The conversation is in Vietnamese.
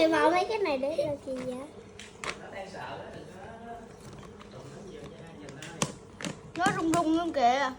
gì vào mấy cái này để làm gì vậy? Nó rung rung luôn kìa.